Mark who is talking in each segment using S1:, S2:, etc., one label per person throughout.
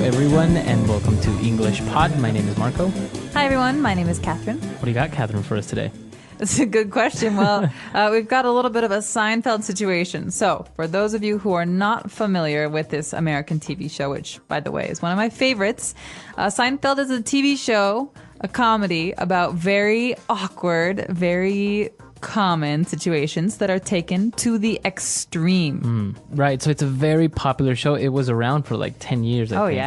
S1: everyone, and welcome to English Pod. My name is Marco.
S2: Hi, everyone. My name is Catherine.
S1: What do you got, Catherine, for us today?
S2: That's a good question. Well, we've got a little bit of a Seinfeld situation. So, for those of you who are not familiar with this American TV show, which, by the way, is one of my favorites, Seinfeld is a TV show, a comedy about very awkward, very common situations that are taken to the extreme.
S1: Right, so it's a very popular show. It was around for like 10 years, I think.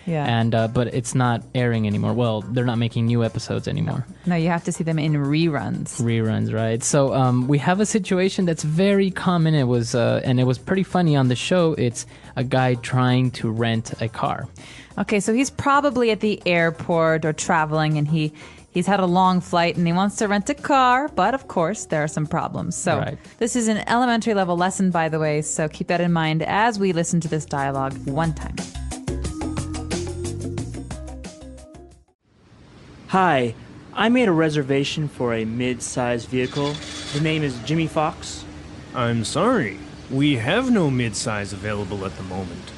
S2: Yeah.
S1: And but it's not airing anymore. Well, they're not making new episodes anymore.
S2: No, you have to see them in reruns.
S1: Reruns, right? So we have a situation that's very common. It was pretty funny on the show. It's a guy trying to rent a car.
S2: Okay, so he's probably at the airport or traveling, and he's had a long flight and he wants to rent a car, but of course there are some problems. So This is an elementary level lesson, by the way, so keep that in mind as we listen to this dialogue one time.
S3: Hi, I made a reservation for a mid-sized vehicle. The name is Jimmy Fox.
S4: I'm sorry. We have no mid-size available at the moment.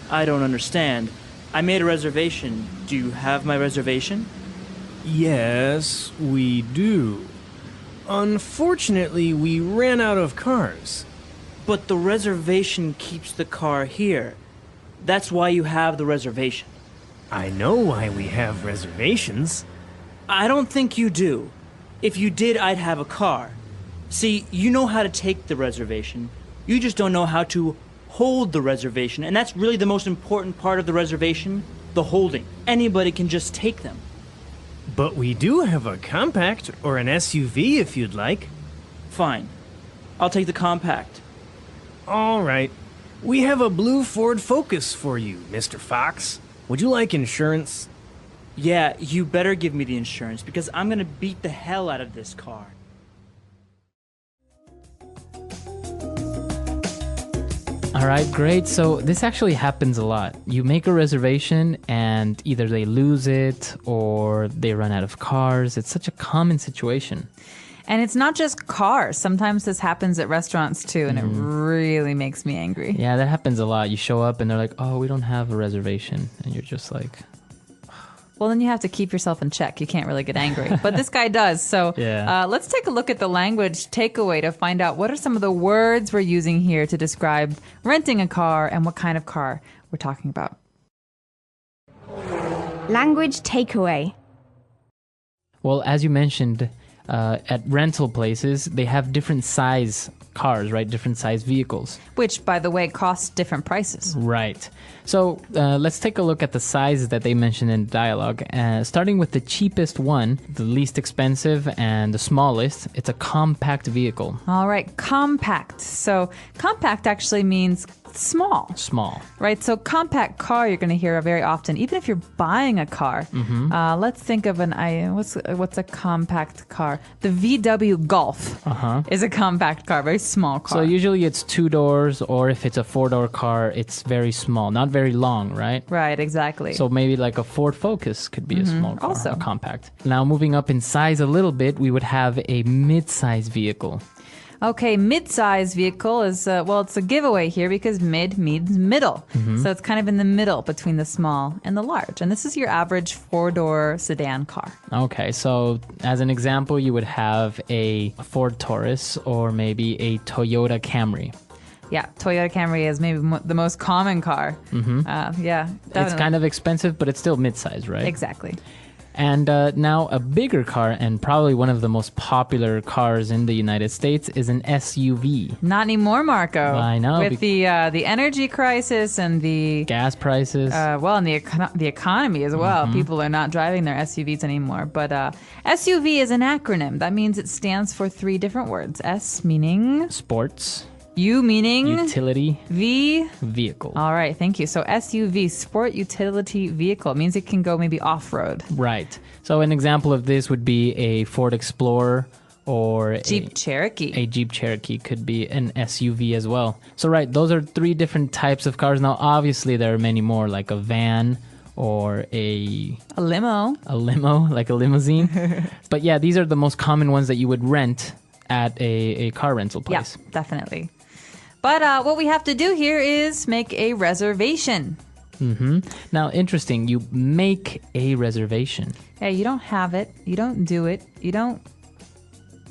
S3: I don't understand. I made a reservation. Do you have my reservation?
S4: Yes, we do. Unfortunately, we ran out of cars.
S3: But the reservation keeps the car here. That's why you have the reservation.
S4: I know why we have reservations.
S3: I don't think you do. If you did, I'd have a car. See, you know how to take the reservation. You just don't know how to hold the reservation. And that's really the most important part of the reservation, the holding. Anybody can just take them.
S4: But we do have a compact or an SUV if you'd like.
S3: Fine. I'll take the compact.
S4: All right. We have a blue Ford Focus for you, Mr. Fox. Would you like insurance?
S3: Yeah, you better give me the insurance because I'm gonna beat the hell out of this car.
S1: All right, great. So this actually happens a lot. You make a reservation and either they lose it or they run out of cars. It's such a common situation.
S2: And it's not just cars. Sometimes this happens at restaurants too, and it really makes me angry.
S1: Yeah, that happens a lot. You show up and they're like, oh, we don't have a reservation. And you're just like...
S2: Well, then you have to keep yourself in check. You can't really get angry. But this guy does. So let's take a look at the language takeaway to find out what are some of the words we're using here to describe renting a car and what kind of car we're talking about.
S5: Language takeaway.
S1: Well, as you mentioned, at rental places, they have different size cars, right? Different size vehicles.
S2: Which, by the way, cost different prices.
S1: Right. So let's take a look at the sizes that they mentioned in the dialogue. Starting with the cheapest one, the least expensive, and the smallest, it's a compact vehicle.
S2: All right, compact. So compact actually means small.
S1: Small.
S2: Right, so compact car you're going to hear very often, even if you're buying a car. Let's think of what's a compact car? The VW Golf is a compact car, very small car.
S1: So usually it's 2 doors, or if it's a 4-door car, it's very small, not very long, right?
S2: Right, exactly.
S1: So maybe like a Ford Focus could be a small car,
S2: also
S1: a compact. Now moving up in size a little bit, we would have a mid-size vehicle.
S2: Okay, mid-size vehicle is, it's a giveaway here because mid means middle. So it's kind of in the middle between the small and the large. And this is your average 4-door sedan car.
S1: Okay, so as an example, you would have a Ford Taurus or maybe a Toyota Camry.
S2: Yeah, Toyota Camry is maybe the most common car. Yeah, definitely.
S1: It's kind of expensive, but it's still mid-size, right?
S2: Exactly.
S1: And now a bigger car, and probably one of the most popular cars in the United States, is an SUV.
S2: Not anymore, Marco.
S1: I know.
S2: With the energy crisis and the
S1: gas prices.
S2: And the economy as well. People are not driving their SUVs anymore. But SUV is an acronym. That means it stands for 3 different words. S meaning...
S1: Sports.
S2: U meaning...
S1: Utility.
S2: V?
S1: Vehicle.
S2: All right, thank you. So SUV, Sport Utility Vehicle, means it can go maybe off-road.
S1: Right. So an example of this would be a Ford Explorer or
S2: Jeep Cherokee.
S1: A Jeep Cherokee could be an SUV as well. So right, those are 3 different types of cars. Now obviously there are many more, like a van or a
S2: limo.
S1: A limo, like a limousine. But yeah, these are the most common ones that you would rent at a car rental place.
S2: Yeah, definitely. But what we have to do here is make a reservation.
S1: Now, interesting. You make a reservation.
S2: Yeah, you don't have it. You don't do it. You don't.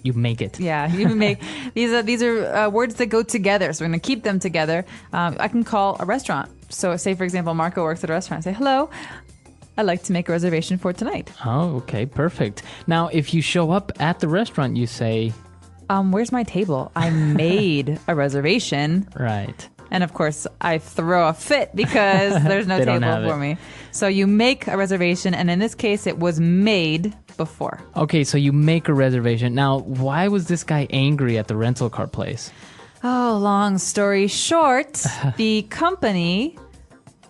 S1: You make it.
S2: Yeah, you make these are words that go together. So we're going to keep them together. I can call a restaurant. So say, for example, Marco works at a restaurant. I say, hello, I'd like to make a reservation for tonight.
S1: Oh, okay, perfect. Now, if you show up at the restaurant, you say,
S2: where's my table? I made a reservation.
S1: right.
S2: And of course, I throw a fit because there's no
S1: They don't
S2: table
S1: have
S2: for
S1: it.
S2: me. So you make a reservation, and in this case, it was made before.
S1: Okay, so you make a reservation. Now, why was this guy angry at the rental car place?
S2: Oh, long story short, the company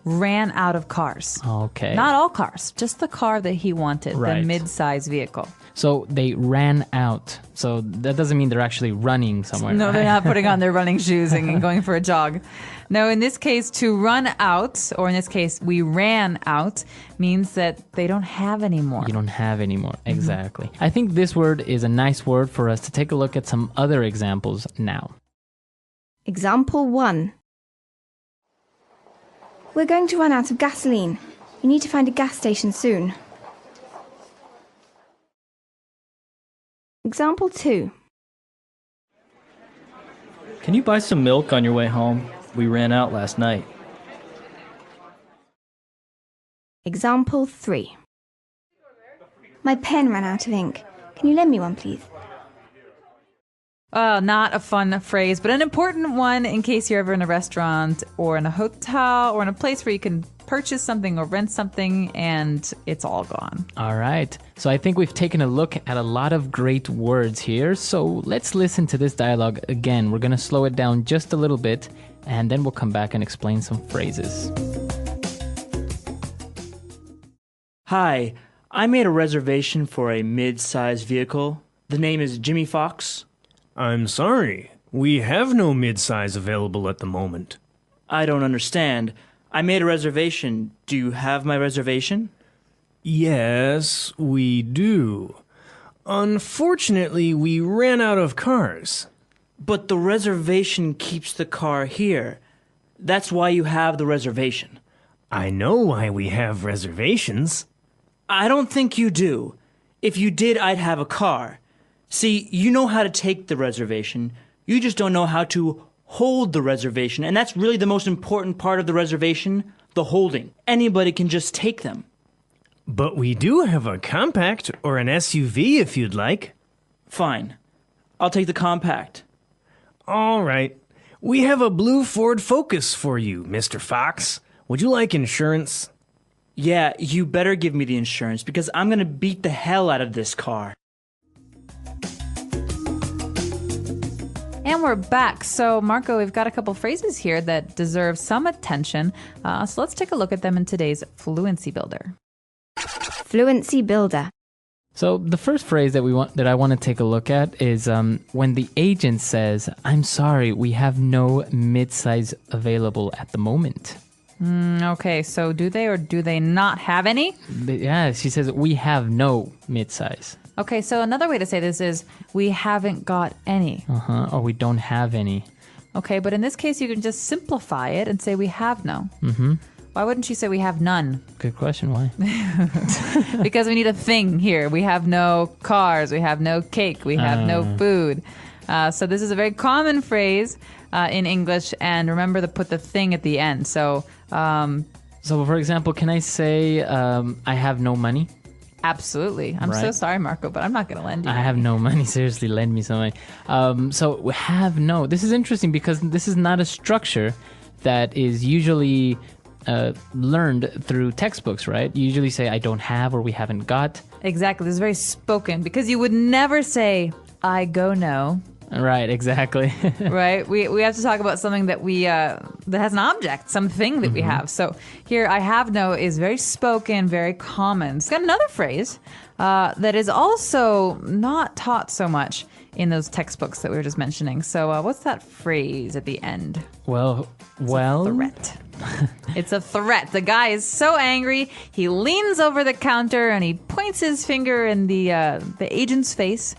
S2: ran out of cars.
S1: Okay.
S2: Not all cars, just the car that he wanted,
S1: Right.
S2: the mid-size vehicle.
S1: So they ran out. So that doesn't mean they're actually running somewhere.
S2: No,
S1: right?
S2: they're not putting on their running shoes and going for a jog. No, in this case, to run out, or in this case, we ran out, means that they don't have any more.
S1: You don't have any more. Exactly. I think this word is a nice word for us to take a look at some other examples now.
S5: Example 1. We're going to run out of gasoline. You need to find a gas station soon. Example 2.
S6: Can you buy some milk on your way home? We ran out last night.
S5: Example 3. My pen ran out of ink. Can you lend me one, please?
S2: Not a fun phrase, but an important one in case you're ever in a restaurant or in a hotel or in a place where you can purchase something or rent something and it's all gone.
S1: All right. So I think we've taken a look at a lot of great words here. So let's listen to this dialogue again. We're going to slow it down just a little bit and then we'll come back and explain some phrases.
S3: Hi, I made a reservation for a mid-size vehicle. The name is Jimmy Fox.
S4: I'm sorry. We have no midsize available at the moment.
S3: I don't understand. I made a reservation. Do you have my reservation?
S4: Yes, we do. Unfortunately, we ran out of cars.
S3: But the reservation keeps the car here. That's why you have the reservation.
S4: I know why we have reservations.
S3: I don't think you do. If you did, I'd have a car. See, you know how to take the reservation. You just don't know how to hold the reservation. And that's really the most important part of the reservation, the holding. Anybody can just take them.
S4: But we do have a compact or an SUV if you'd like.
S3: Fine. I'll take the compact.
S4: All right. We have a blue Ford Focus for you, Mr. Fox. Would you like insurance?
S3: Yeah, you better give me the insurance because I'm gonna beat the hell out of this car.
S2: And we're back. So, Marco, we've got a couple phrases here that deserve some attention. So let's take a look at them in today's Fluency Builder.
S5: Fluency Builder.
S1: So the first phrase that I want to take a look at is when the agent says, "I'm sorry, we have no mid-size available at the moment."
S2: Okay, so do they or do they not have any?
S1: Yeah, she says, "We have no mid-size."
S2: Okay, so another way to say this is we haven't got any.
S1: Or we don't have any.
S2: Okay, but in this case, you can just simplify it and say we have no. Mm-hmm. Why wouldn't you say we have none?
S1: Good question. Why?
S2: Because we need a thing here. We have no cars. We have no cake. We have no food. So this is a very common phrase in English. And remember to put the thing at the end. So,
S1: So, for example, can I say, I have no money?
S2: absolutely. I'm so
S1: Right.
S2: sorry, Marco, but I'm not going to lend you.
S1: I have no money. Seriously, lend me some money. So we have no. This is interesting because this is not a structure that is usually learned through textbooks, right? You usually say, I don't have or we haven't got.
S2: Exactly. This is very spoken because you would never say, I go no.
S1: Right, exactly.
S2: Right? We have to talk about something that that has an object, something that we have. So here, I have no is very spoken, very common. It's got another phrase that is also not taught so much in those textbooks that we were just mentioning. So what's that phrase at the end?
S1: well,
S2: Threat. It's a threat. The guy is so angry. He leans over the counter and he points his finger in the agent's face.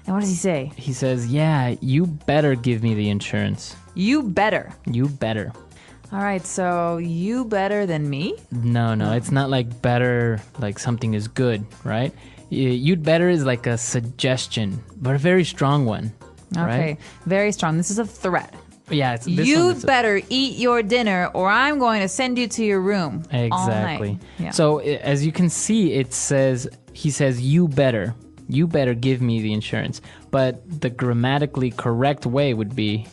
S2: And what does he say?
S1: he says, yeah, you better give me the insurance.
S2: You better.
S1: You better.
S2: All right, so you better than me?
S1: No, it's not like better, like something is good, right? You'd better is like a suggestion, but a very strong one.
S2: Okay,
S1: Right?
S2: very strong. This is a threat.
S1: Yeah, it's this
S2: You
S1: one is
S2: better eat your dinner or I'm going to send you to your room. All
S1: exactly.
S2: night. Yeah.
S1: So as you can see, he says you better give me the insurance. But the grammatically correct way would be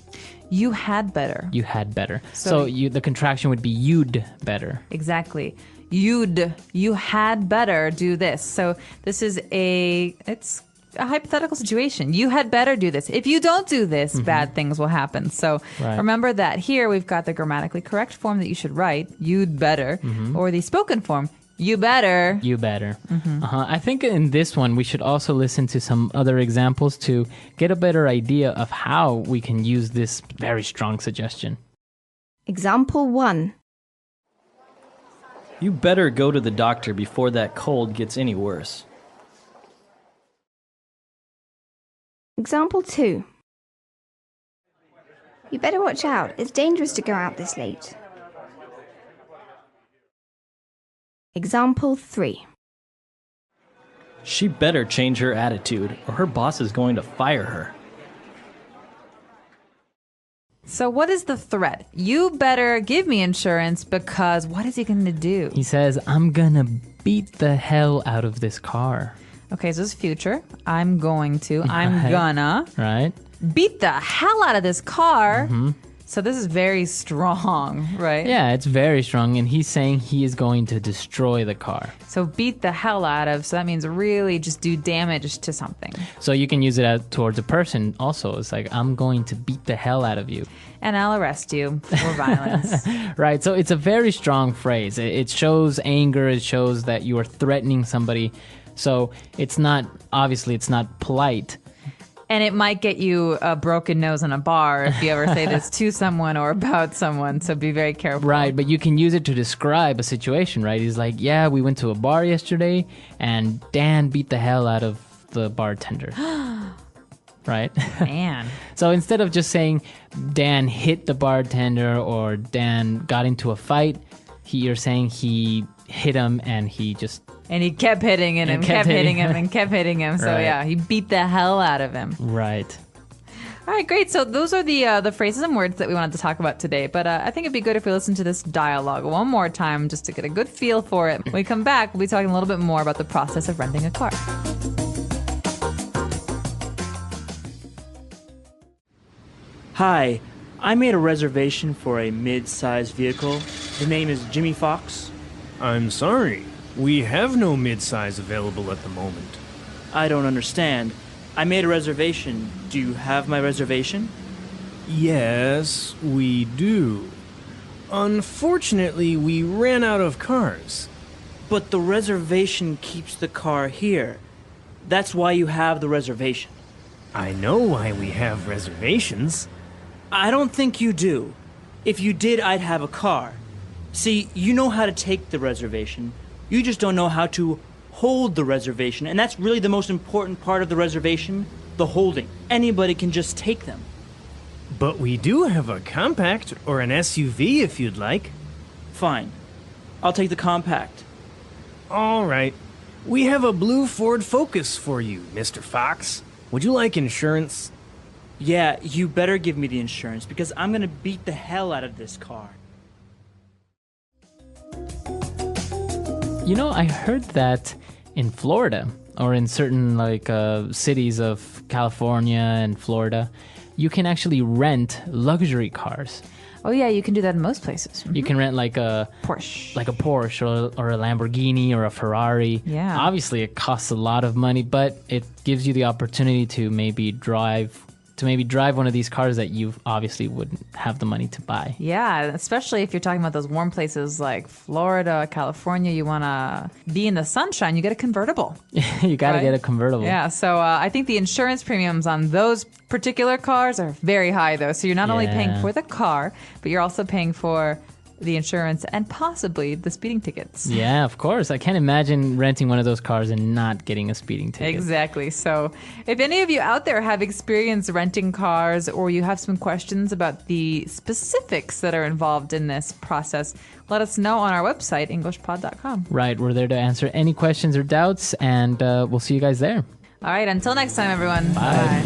S2: You had better.
S1: you had better.
S2: So-
S1: So the contraction would be you'd better.
S2: Exactly. You had better do this. So this is it's a hypothetical situation. You had better do this. If you don't do this, bad things will happen. So
S1: Right.
S2: remember that here we've got the grammatically correct form that you should write, you'd better, or the spoken form, you better.
S1: You better. I think in this one, we should also listen to some other examples to get a better idea of how we can use this very strong suggestion.
S5: Example 1.
S6: You better go to the doctor before that cold gets any worse.
S5: Example 2. You better watch out. It's dangerous to go out this late. Example 3.
S6: She better change her attitude, or her boss is going to fire her.
S2: So what is the threat? You better give me insurance because what is he going to do?
S1: He says, I'm gonna beat the hell out of this car.
S2: Okay, so this is future. I'm going to. I'm
S1: Right.
S2: gonna
S1: Right?
S2: beat the hell out of this car. So this is very strong, right?
S1: Yeah, it's very strong, and he's saying he is going to destroy the car.
S2: So beat the hell out of. So that means really just do damage to something.
S1: So you can use it as towards a person also. It's like, I'm going to beat the hell out of you.
S2: And I'll arrest you for violence.
S1: Right, so it's a very strong phrase. It shows anger, it shows that you are threatening somebody. So it's not polite.
S2: And it might get you a broken nose in a bar if you ever say this to someone or about someone. So be very careful.
S1: Right, but you can use it to describe a situation, right? He's like, yeah, we went to a bar yesterday and Dan beat the hell out of the bartender. Right?
S2: Man.
S1: So instead of just saying Dan hit the bartender or Dan got into a fight, you're saying he hit him and he just...
S2: And he kept hitting him and kept hitting him and kept hitting him. So
S1: Right.
S2: yeah, he beat the hell out of him.
S1: Right.
S2: All right, great. So those are the phrases and words that we wanted to talk about today. But I think it'd be good if we listen to this dialogue one more time just to get a good feel for it. When we come back, we'll be talking a little bit more about the process of renting a car.
S3: Hi, I made a reservation for a mid-sized vehicle. The name is Jimmy Fox.
S4: I'm sorry. We have no midsize available at the moment.
S3: I don't understand. I made a reservation. Do you have my reservation?
S4: Yes, we do. Unfortunately, we ran out of cars.
S3: But the reservation keeps the car here. That's why you have the reservation.
S4: I know why we have reservations.
S3: I don't think you do. If you did, I'd have a car. See, you know how to take the reservation. You just don't know how to hold the reservation. And that's really the most important part of the reservation, the holding. Anybody can just take them.
S4: But we do have a compact or an SUV if you'd like.
S3: Fine. I'll take the compact.
S4: All right. We have a blue Ford Focus for you, Mr. Fox. Would you like insurance?
S3: Yeah, you better give me the insurance because I'm gonna beat the hell out of this car.
S1: You know, I heard that in Florida or in certain cities of California and Florida, you can actually rent luxury cars.
S2: Oh yeah, you can do that in most places.
S1: You can rent like a
S2: Porsche.
S1: or a Lamborghini or a Ferrari.
S2: Yeah.
S1: Obviously, it costs a lot of money, but it gives you the opportunity to maybe drive one of these cars that you obviously wouldn't have the money to buy.
S2: Yeah, especially if you're talking about those warm places like Florida, California, you want to be in the sunshine, you get a convertible.
S1: You got to
S2: Right?
S1: get a convertible.
S2: Yeah, so I think the insurance premiums on those particular cars are very high, though. So you're not only paying
S1: Yeah.
S2: for the car, but you're also paying for the insurance, and possibly the speeding tickets.
S1: Yeah, of course. I can't imagine renting one of those cars and not getting a speeding ticket.
S2: Exactly. So, if any of you out there have experience renting cars or you have some questions about the specifics that are involved in this process, let us know on our website, englishpod.com.
S1: Right. We're there to answer any questions or doubts, and we'll see you guys there.
S2: All right. Until next time, everyone.
S1: Bye.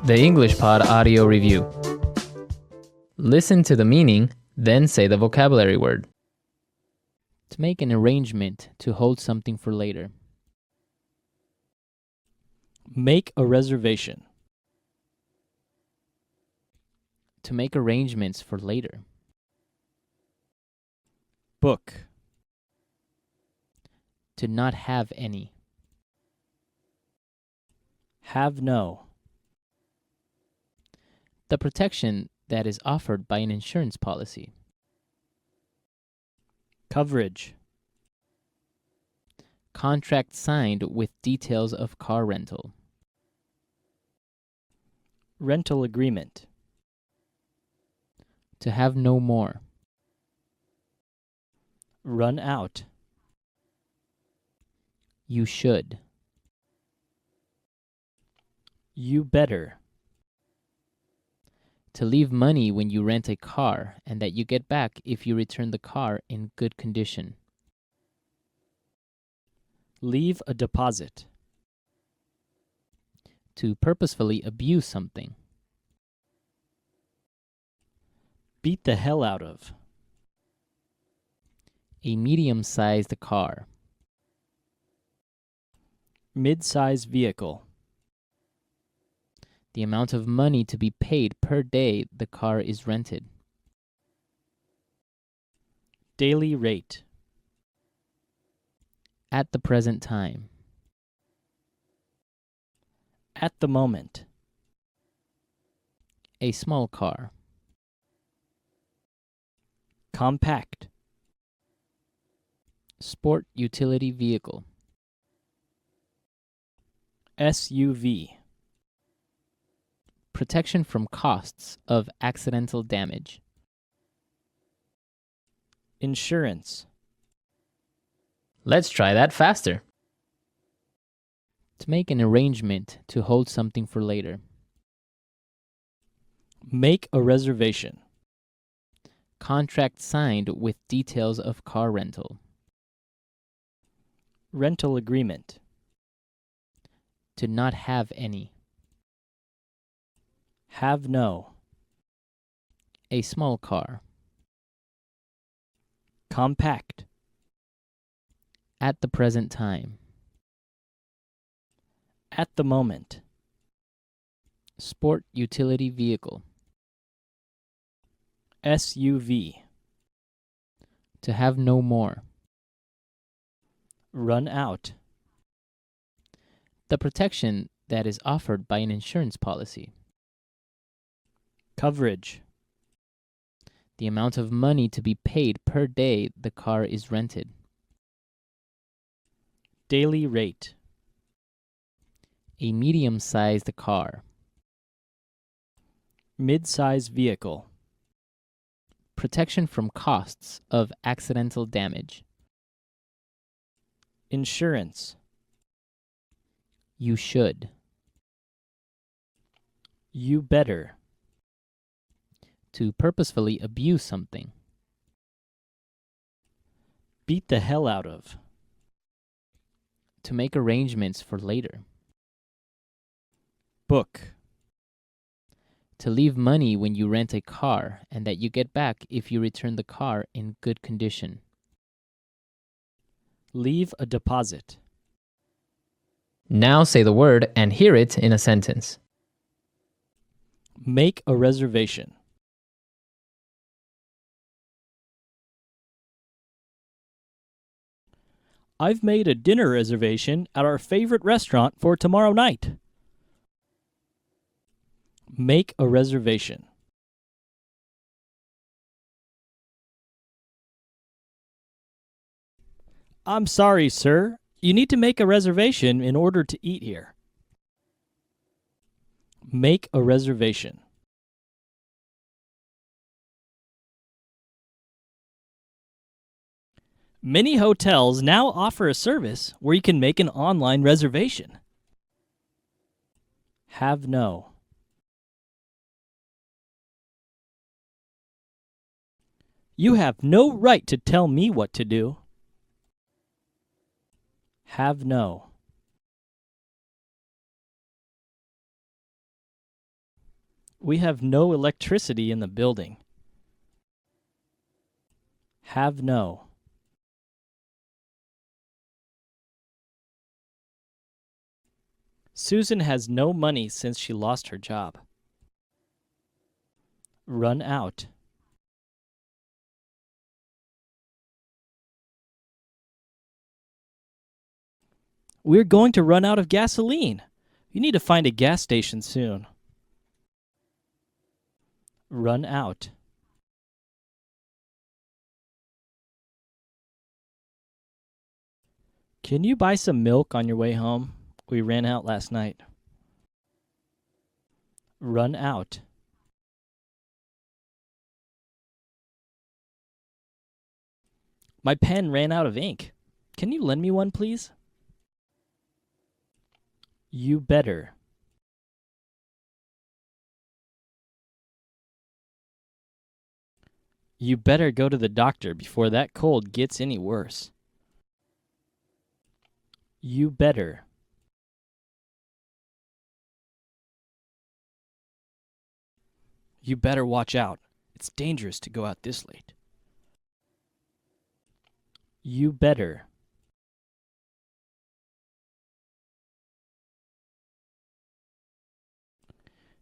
S1: The English Pod Audio Review. Listen to the meaning, then say the vocabulary word. To make an arrangement to hold something for later.
S6: Make a reservation.
S1: To make arrangements for later.
S6: Book.
S1: To not have any.
S6: Have no.
S1: The protection that is offered by an insurance policy.
S6: Coverage.
S1: Contract signed with details of car rental.
S6: Rental agreement.
S1: To have no more.
S6: Run out.
S1: You should.
S6: You better.
S1: To leave money when you rent a car and that you get back if you return the car in good condition.
S6: Leave a deposit.
S1: To purposefully abuse something.
S6: Beat the hell out of.
S1: A medium-sized car.
S6: Mid-size vehicle.
S1: The amount of money to be paid per day the car is rented.
S6: Daily rate.
S1: At the present time.
S6: At the moment.
S1: A small car.
S6: Compact.
S1: Sport utility vehicle.
S6: SUV.
S1: Protection from costs of accidental damage.
S6: Insurance.
S1: Let's try that faster. To make an arrangement to hold something for later.
S6: Make a reservation.
S1: Contract signed with details of car rental.
S6: Rental agreement.
S1: To not have any.
S6: Have no.
S1: A small car.
S6: Compact.
S1: At the present time.
S6: At the moment.
S1: Sport utility vehicle.
S6: SUV.
S1: To have no more.
S6: Run out.
S1: The protection that is offered by an insurance policy.
S6: Coverage.
S1: The amount of money to be paid per day the car is rented.
S6: Daily rate.
S1: A medium-sized car.
S6: Mid-size vehicle.
S1: Protection from costs of accidental damage.
S6: Insurance.
S1: You should.
S6: You better.
S1: To purposefully abuse something.
S6: Beat the hell out of.
S1: To make arrangements for later.
S6: Book.
S1: To leave money when you rent a car and that you get back if you return the car in good condition.
S6: Leave a deposit.
S1: Now say the word and hear it in a sentence.
S6: Make a reservation. I've made a dinner reservation at our favorite restaurant for tomorrow night. Make a reservation. I'm sorry, sir. You need to make a reservation in order to eat here. Make a reservation. Many hotels now offer a service where you can make an online reservation. Have no. You have no right to tell me what to do. Have no. We have no electricity in the building. Have no. Susan has no money since she lost her job. Run out. We're going to run out of gasoline. You need to find a gas station soon. Run out. Can you buy some milk on your way home? We ran out last night. Run out. My pen ran out of ink. Can you lend me one, please? You better. You better go to the doctor before that cold gets any worse. You better. You better watch out. It's dangerous to go out this late. You better.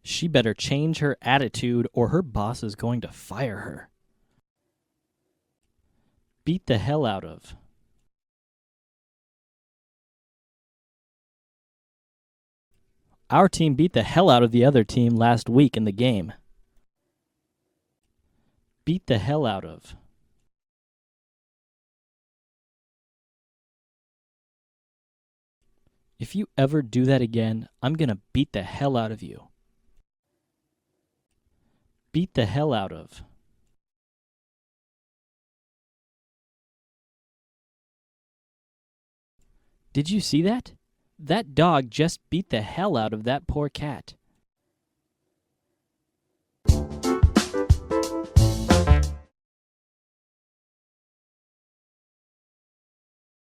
S6: She better change her attitude or her boss is going to fire her. Beat the hell out of. Our team beat the hell out of the other team last week in the game. Beat the hell out of. If you ever do that again, I'm gonna beat the hell out of you. Beat the hell out of. Did you see that? That dog just beat the hell out of that poor cat.